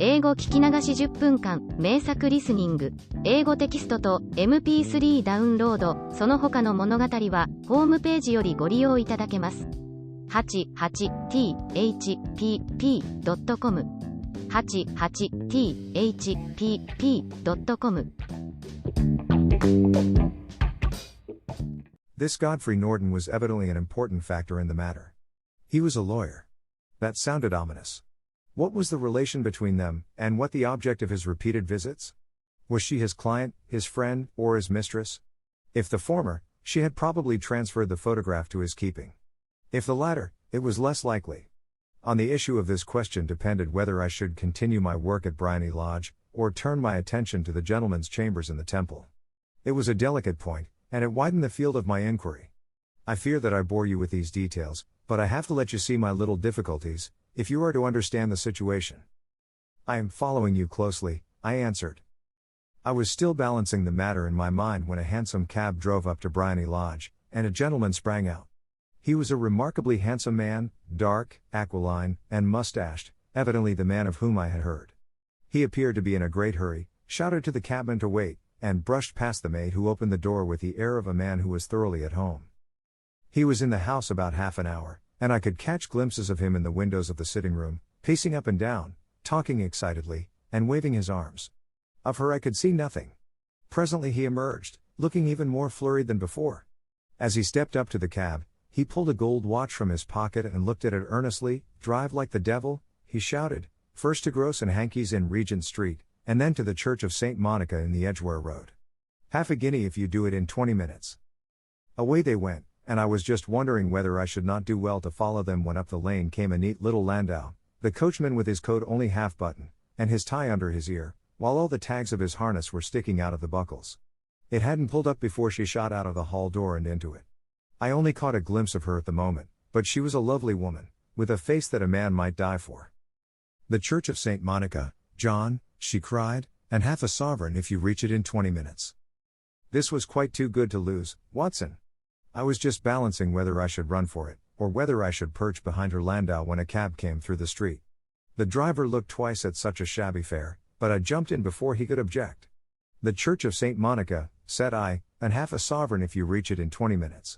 英語聞き流し10分間、名作リスニング、英語テキストと MP3 ダウンロード、その他の物語は、ホームページよりご利用いただけます。88thpp.com 88thpp.com This Godfrey Norton was evidently an important factor in the matter. He was a lawyer. That sounded ominous. What was the relation between them, and what the object of his repeated visits? Was she his client, his friend, or his mistress? If the former, she had probably transferred the photograph to his keeping. If the latter, it was less likely. On the issue of this question depended whether I should continue my work at Bryony Lodge, or turn my attention to the gentlemen's chambers in the temple. It was a delicate point, and it widened the field of my inquiry. I fear that I bore you with these details, but I have to let you see my little difficulties, if you are to understand the situation. I am following you closely, I answered. I was still balancing the matter in my mind when a hansom cab drove up to Bryony Lodge, and a gentleman sprang out. He was a remarkably handsome man, dark, aquiline, and mustached, evidently the man of whom I had heard. He appeared to be in a great hurry, shouted to the cabman to wait, and brushed past the maid who opened the door with the air of a man who was thoroughly at home. He was in the house about half an hour, and I could catch glimpses of him in the windows of the sitting room, pacing up and down, talking excitedly, and waving his arms. Of her I could see nothing. Presently he emerged, looking even more flurried than before. As he stepped up to the cab, he pulled a gold watch from his pocket and looked at it earnestly. "Drive like the devil," he shouted, "first to Gross and Hankey's in Regent Street, and then to the Church of St. Monica in the Edgware Road. Half a guinea if you do it in 20 minutes. Away they went, and I was just wondering whether I should not do well to follow them when up the lane came a neat little landau, the coachman with his coat only half buttoned, and his tie under his ear, while all the tags of his harness were sticking out of the buckles. It hadn't pulled up before she shot out of the hall door and into it. I only caught a glimpse of her at the moment, but she was a lovely woman, with a face that a man might die for. "The Church of St. Monica, John," she cried, "and half a sovereign if you reach it in 20 minutes. This was quite too good to lose, Watson." I was just balancing whether I should run for it, or whether I should perch behind her landau when a cab came through the street. The driver looked twice at such a shabby fare, but I jumped in before he could object. "The Church of St. Monica," said I, "and half a sovereign if you reach it in 20 minutes.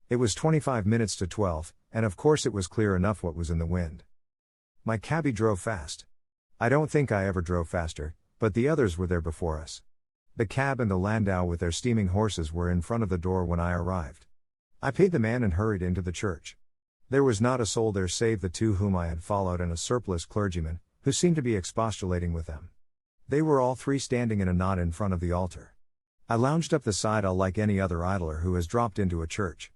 It was 25 minutes to 12, and of course it was clear enough what was in the wind. My cabby drove fast. I don't think I ever drove faster, but the others were there before us. The cab and the landau with their steaming horses were in front of the door when I arrived. I paid the man and hurried into the church. There was not a soul there save the two whom I had followed and a surpliced clergyman, who seemed to be expostulating with them. They were all three standing in a knot in front of the altar. I lounged up the side aisle like any other idler who has dropped into a church.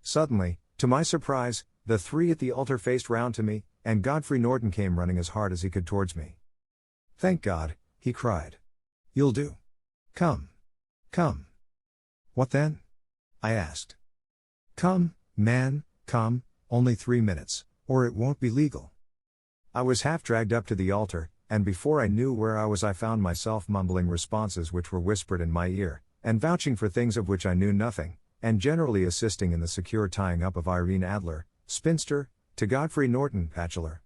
Suddenly, to my surprise, the three at the altar faced round to me, and Godfrey Norton came running as hard as he could towards me. "Thank God," he cried. "You'll do. Come. Come." "What then?" I asked. "Come, man, come, only 3 minutes, or it won't be legal." I was half dragged up to the altar, and before I knew where I was I found myself mumbling responses which were whispered in my ear, and vouching for things of which I knew nothing, and generally assisting in the secure tying up of Irene Adler, spinster, to Godfrey Norton, bachelor.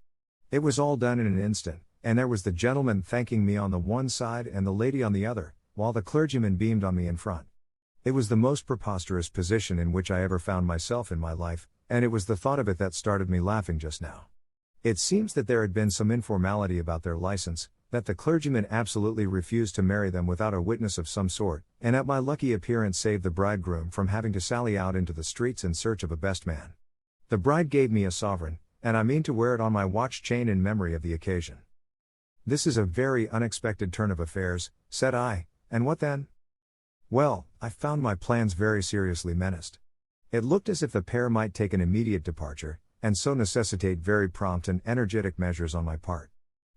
It was all done in an instant, and there was the gentleman thanking me on the one side and the lady on the other, while the clergyman beamed on me in front. It was the most preposterous position in which I ever found myself in my life, and it was the thought of it that started me laughing just now. It seems that there had been some informality about their license, that the clergyman absolutely refused to marry them without a witness of some sort, and that my lucky appearance saved the bridegroom from having to sally out into the streets in search of a best man. The bride gave me a sovereign, and I mean to wear it on my watch chain in memory of the occasion. "This is a very unexpected turn of affairs," said I, "and what then?" "Well, I found my plans very seriously menaced. It looked as if the pair might take an immediate departure, and so necessitate very prompt and energetic measures on my part.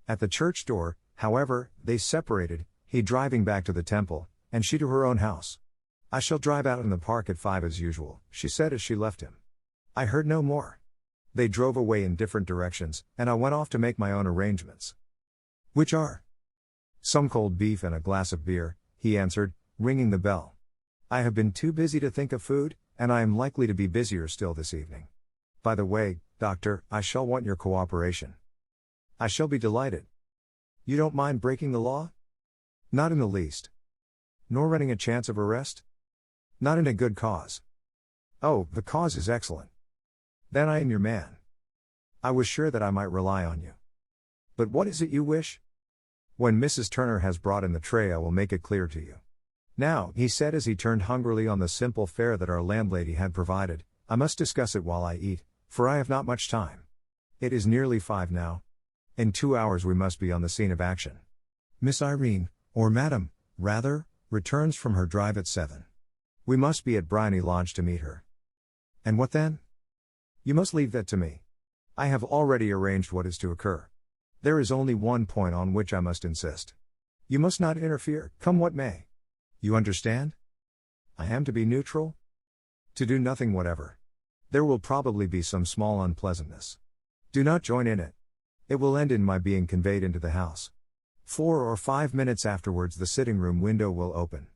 At the church door, however, they separated, he driving back to the temple, and she to her own house. "I shall drive out in the park at 5 as usual," she said as she left him. I heard no more. They drove away in different directions, and I went off to make my own arrangements. "Which are?" "Some cold beef and a glass of beer," he answered, ringing the bell. "I have been too busy to think of food, and I am likely to be busier still this evening. By the way, Doctor, I shall want your cooperation." "I shall be delighted." You don't mind breaking the law? Not in the least. Nor running a chance of arrest? Not in a good cause. Oh, the cause is excellent. Then I am your man. I was sure that I might rely on you. But what is it you wish? When Mrs. Turner has brought in the tray, I will make it clear to you. Now, he said as he turned hungrily on the simple fare that our landlady had provided, I must discuss it while I eat, for I have not much time. It is nearly 5 now. In 2 hours we must be on the scene of action. Miss Irene, or Madam, rather, returns from her drive at 7. We must be at Bryony Lodge to meet her. And what then? You must leave that to me. I have already arranged what is to occur. There is only one point on which I must insist. You must not interfere, come what may. You understand? I am to be neutral? To do nothing whatever. There will probably be some small unpleasantness. Do not join in it. It will end in my being conveyed into the house. 4 or 5 minutes afterwards the sitting room window will open.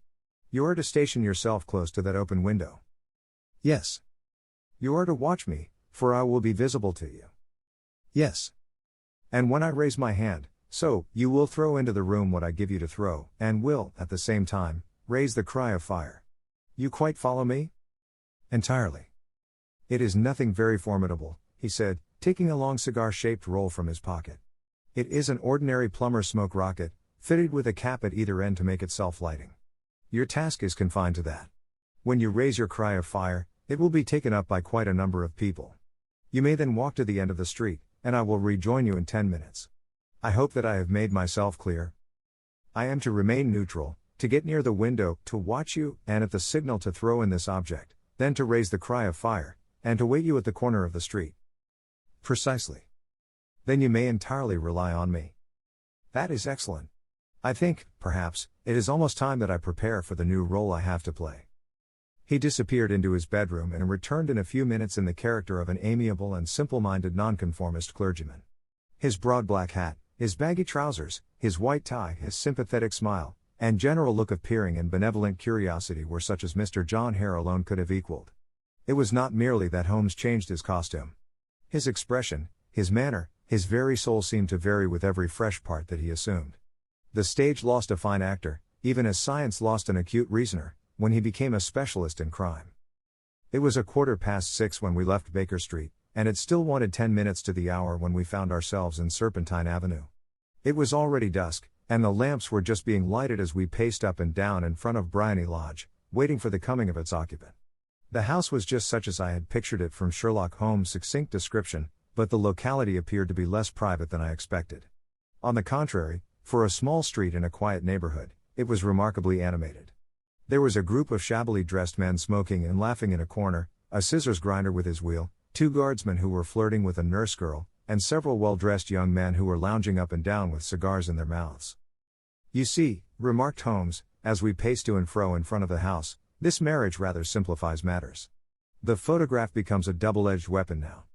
You are to station yourself close to that open window. Yes. You are to watch me, for I will be visible to you. Yes. And when I raise my hand, so, you will throw into the room what I give you to throw, and will, at the same time, raise the cry of fire. You quite follow me? Entirely. It is nothing very formidable, he said, taking a long cigar-shaped roll from his pocket. It is an ordinary plumber's smoke rocket, fitted with a cap at either end to make it self-lighting. Your task is confined to that. When you raise your cry of fire, it will be taken up by quite a number of people. You may then walk to the end of the street, and I will rejoin you in 10 minutes. I hope that I have made myself clear. I am to remain neutral, to get near the window, to watch you, and at the signal to throw in this object, then to raise the cry of fire, and to wait you at the corner of the street. Precisely. Then you may entirely rely on me. That is excellent. I think, perhaps, it is almost time that I prepare for the new role I have to play. He disappeared into his bedroom and returned in a few minutes in the character of an amiable and simple-minded nonconformist clergyman. His broad black hat, his baggy trousers, his white tie, his sympathetic smile, and general look of peering and benevolent curiosity were such as Mr. John Hare alone could have equaled. It was not merely that Holmes changed his costume. His expression, his manner, his very soul seemed to vary with every fresh part that he assumed. The stage lost a fine actor, even as science lost an acute reasoner, when he became a specialist in crime. It was 6:15 when we left Baker Street, and it still wanted 10 minutes to the hour when we found ourselves in Serpentine Avenue. It was already dusk, and the lamps were just being lighted as we paced up and down in front of Bryony Lodge, waiting for the coming of its occupant. The house was just such as I had pictured it from Sherlock Holmes' succinct description, but the locality appeared to be less private than I expected. On the contrary, for a small street in a quiet neighborhood, it was remarkably animated. There was a group of shabbily dressed men smoking and laughing in a corner, a scissors grinder with his wheel, 2 guardsmen who were flirting with a nurse girl, and several well-dressed young men who were lounging up and down with cigars in their mouths. You see, remarked Holmes, as we paced to and fro in front of the house, this marriage rather simplifies matters. The photograph becomes a double-edged weapon now.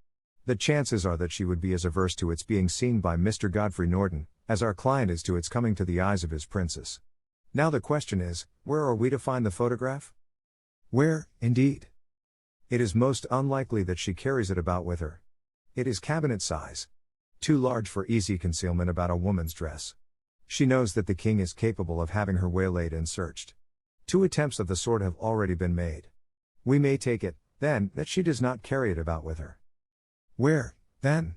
The chances are that she would be as averse to its being seen by Mr. Godfrey Norton, as our client is to its coming to the eyes of his princess. Now the question is, where are we to find the photograph? Where, indeed? It is most unlikely that she carries it about with her. It is cabinet size. Too large for easy concealment about a woman's dress. She knows that the king is capable of having her waylaid and searched. 2 attempts of the sort have already been made. We may take it, then, that she does not carry it about with her. Where, then?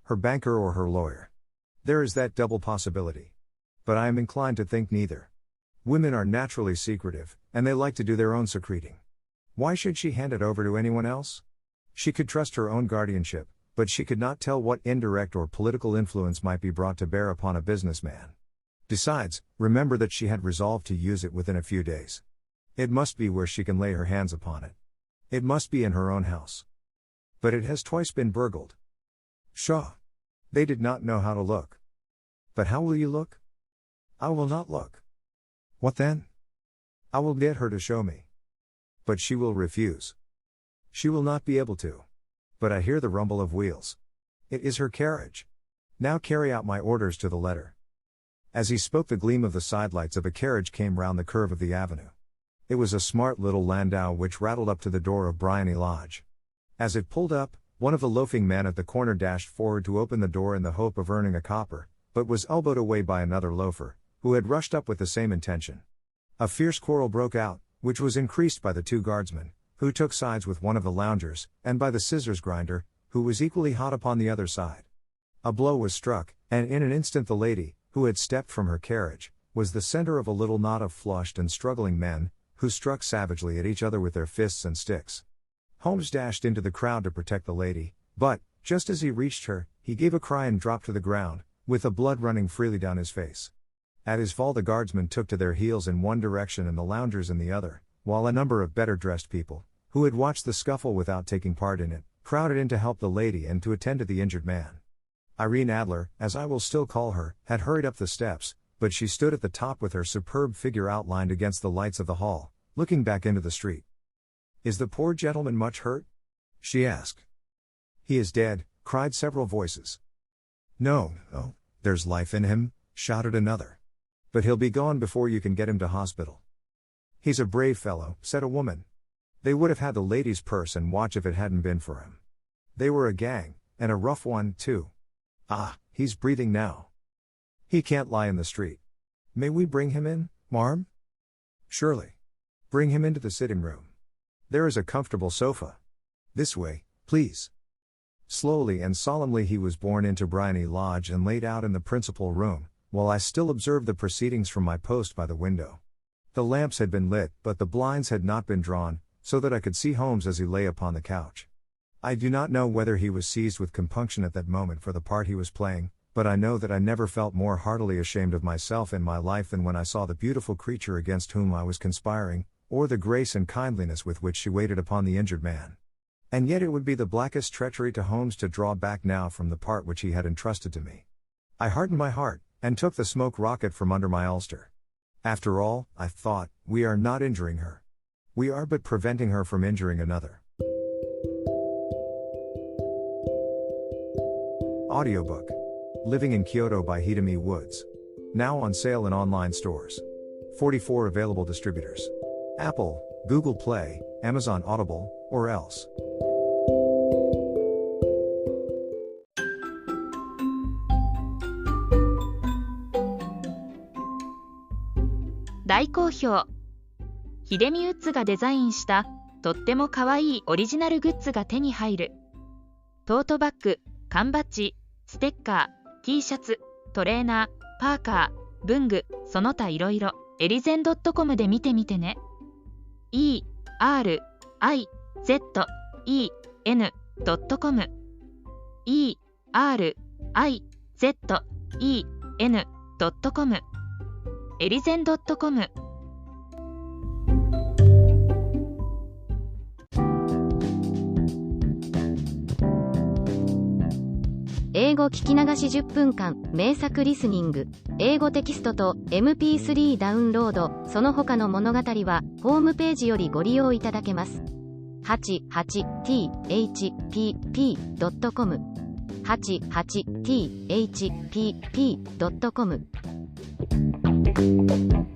Her banker or her lawyer. There is that double possibility. But I am inclined to think neither. Women are naturally secretive, and they like to do their own secreting. Why should she hand it over to anyone else? She could trust her own guardianship, but she could not tell what indirect or political influence might be brought to bear upon a businessman. Besides, remember that she had resolved to use it within a few days. It must be where she can lay her hands upon it. It must be in her own house. But it has twice been burgled. Pshaw! They did not know how to look. But how will you look? I will not look. What then? I will get her to show me. But she will refuse. She will not be able to. But I hear the rumble of wheels. It is her carriage. Now carry out my orders to the letter. As he spoke, the gleam of the sidelights of a carriage came round the curve of the avenue. It was a smart little landau which rattled up to the door of Bryony Lodge. As it pulled up, one of the loafing men at the corner dashed forward to open the door in the hope of earning a copper, but was elbowed away by another loafer, who had rushed up with the same intention. A fierce quarrel broke out, which was increased by the two guardsmen, who took sides with one of the loungers, and by the scissors grinder, who was equally hot upon the other side. A blow was struck, and in an instant the lady, who had stepped from her carriage, was the center of a little knot of flushed and struggling men, who struck savagely at each other with their fists and sticks. Holmes dashed into the crowd to protect the lady, but, just as he reached her, he gave a cry and dropped to the ground, with the blood running freely down his face. At his fall the guardsmen took to their heels in one direction and the loungers in the other, while a number of better-dressed people, who had watched the scuffle without taking part in it, crowded in to help the lady and to attend to the injured man. Irene Adler, as I will still call her, had hurried up the steps, but she stood at the top with her superb figure outlined against the lights of the hall, looking back into the street. "Is the poor gentleman much hurt?" she asked. "He is dead," cried several voices. No, there's life in him," shouted another. "But he'll be gone before you can get him to hospital." "He's a brave fellow," said a woman. "They would have had the lady's purse and watch if it hadn't been for him. They were a gang, and a rough one, too. Ah, he's breathing now. He can't lie in the street. May we bring him in, marm?" "Surely. Bring him into the sitting room. There is a comfortable sofa. This way, please." Slowly and solemnly he was borne into Bryony Lodge and laid out in the principal room, while I still observed the proceedings from my post by the window. The lamps had been lit, but the blinds had not been drawn, so that I could see Holmes as he lay upon the couch. I do not know whether he was seized with compunction at that moment for the part he was playing, but I know that I never felt more heartily ashamed of myself in my life than when I saw the beautiful creature against whom I was conspiring, or the grace and kindliness with which she waited upon the injured man. And yet it would be the blackest treachery to Holmes to draw back now from the part which he had entrusted to me. I hardened my heart, and took the smoke rocket from under my ulster. After all, I thought, we are not injuring her. We are but preventing her from injuring another. Audiobook. Living in Kyoto by Hidemi Woods. Now on sale in online stores. 44 available distributors. Apple, Google Play, Amazon Audible, or else. 大好評。秀美ウッズがデザインしたとってもかわいいオリジナルグッズが手に入る。トートバッグ、缶バッジ、ステッカー、T シャツ、トレーナー、パーカー、文具、その他いろいろ、エリゼン .com で見てみてね。erizen.com erizen.com エリゼン .com。 英語聞き流し10分間名作リスニング。英語テキストと MP3 ダウンロード、その他の物語はホームページよりご利用いただけます。88thpp.com 88thpp.com